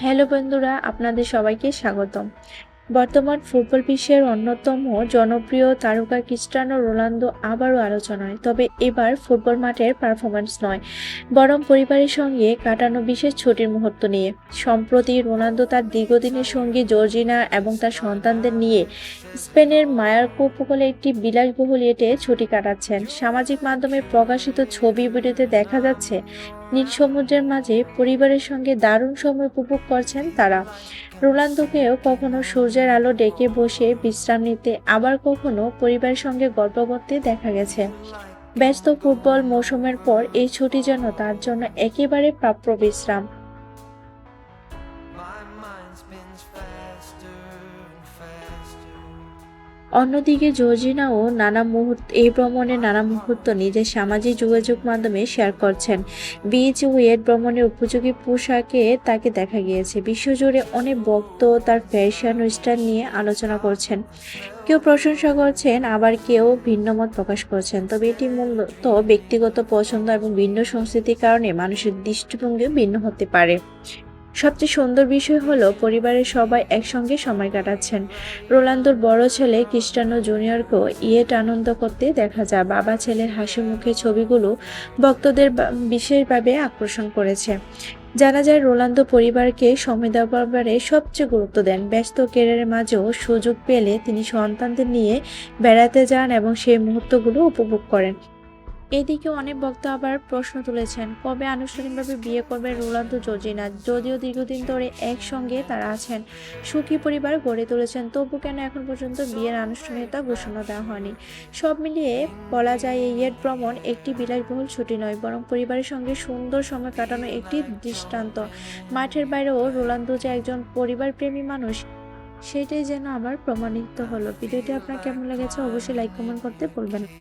Hello বন্ধুরা, আপনাদের সবাইকে স্বাগতম। বর্তমান ফুটবল বিশ্বের অন্যতম জনপ্রিয় তারকা ক্রিস্টিয়ানো রোনালদো আবারও আলোচনায়। তবে এবার ফুটবল মাঠের পারফরম্যান্স নয়, বরং পরিবারের সঙ্গে কাটানো বিশেষ ছুটির মুহূর্ত নিয়ে। সম্প্রতি রোনালদো তার দীর্ঘদিনের সঙ্গী জর্জিনা এবং তার সন্তানদের নিয়ে স্পেনের মায়োরকা উপকূলে একটি বিলাসবহুল ইয়েটে ছুটি কাটাচ্ছেন। সামাজিক মাধ্যমে প্রকাশিত ছবি ভিডিওতে দেখা যাচ্ছে নীল সমুদ্রের মাঝে পরিবারের সঙ্গে দারুণ সময় উপভোগ করছেন তারা। রোনালদোকেও কখনো সূর্যের আলো ডেকে বসে বিশ্রাম নিতে, আবার কখনো পরিবারের সঙ্গে গল্প করতে দেখা গেছে। ব্যস্ত ফুটবল মৌসুমের পর এই ছুটি যেন তার জন্য একেবারে প্রাপ্য বিশ্রাম। অন্যদিকে জর্জিনাও এই ভ্রমণের নানা মুহূর্ত নিজের সামাজিক যোগাযোগ মাধ্যমে শেয়ার করছেন। বিচ ওয়েট ভ্রমণের উপযোগী পোশাকে তাকে দেখা গিয়েছে। বিশ্বজুড়ে অনেক ভক্ত তার ফ্যাশন ও স্টাইল নিয়ে আলোচনা করছেন। কেউ প্রশংসা করছেন, আবার কেউ ভিন্ন মত প্রকাশ করছেন। তবে এটি মূলত ব্যক্তিগত পছন্দ এবং ভিন্ন সংস্কৃতির কারণে মানুষের দৃষ্টিভঙ্গি ভিন্ন হতে পারে। সবচেয়ে সুন্দর বিষয় হলো পরিবারের সবাই একসঙ্গে সময় কাটাচ্ছেন। রোনালদোর বড় ছেলে ক্রিস্টিয়ানো জুনিয়রকেও আনন্দ করতে দেখা যায়। বাবা ছেলের হাসি মুখে ছবিগুলো ভক্তদের বিশেষভাবে আকর্ষণ করেছে। জানা যায় রোনালদো পরিবারকে সময় দেওয়ার ব্যাপারে সবচেয়ে গুরুত্ব দেন। ব্যস্ত ক্যারিয়ারের মাঝেও সুযোগ পেলে তিনি সন্তানদের নিয়ে বেড়াতে যান এবং সেই মুহূর্তগুলো উপভোগ করেন। এদিকে অনেক ভক্ত আবার প্রশ্ন তুলেছেন, কবে আনুষ্ঠানিকভাবে বিয়ে করবে রোনালদো জর্জিনা। যদিও দীর্ঘদিন ধরে একসঙ্গে তারা আছেন, সুখী পরিবার গড়ে তুলেছেন, তবু কেন এখন পর্যন্ত বিয়ের আনুষ্ঠানিকতা ঘোষণা দেওয়া হয়নি। সব মিলিয়ে বলা যায় এই ইয়েট ভ্রমণ একটি বিলাসবহুল ছুটি নয়, বরং পরিবারের সঙ্গে সুন্দর সময় কাটানো একটি দৃষ্টান্ত। মাঠের বাইরেও রোনালদো যে একজন পরিবারপ্রেমী মানুষ, সেটাই যেন আবার প্রমাণিত হলো। ভিডিওটি আপনার কেমন লেগেছে অবশ্যই লাইক কমেন্ট করতে ভুলবেন না।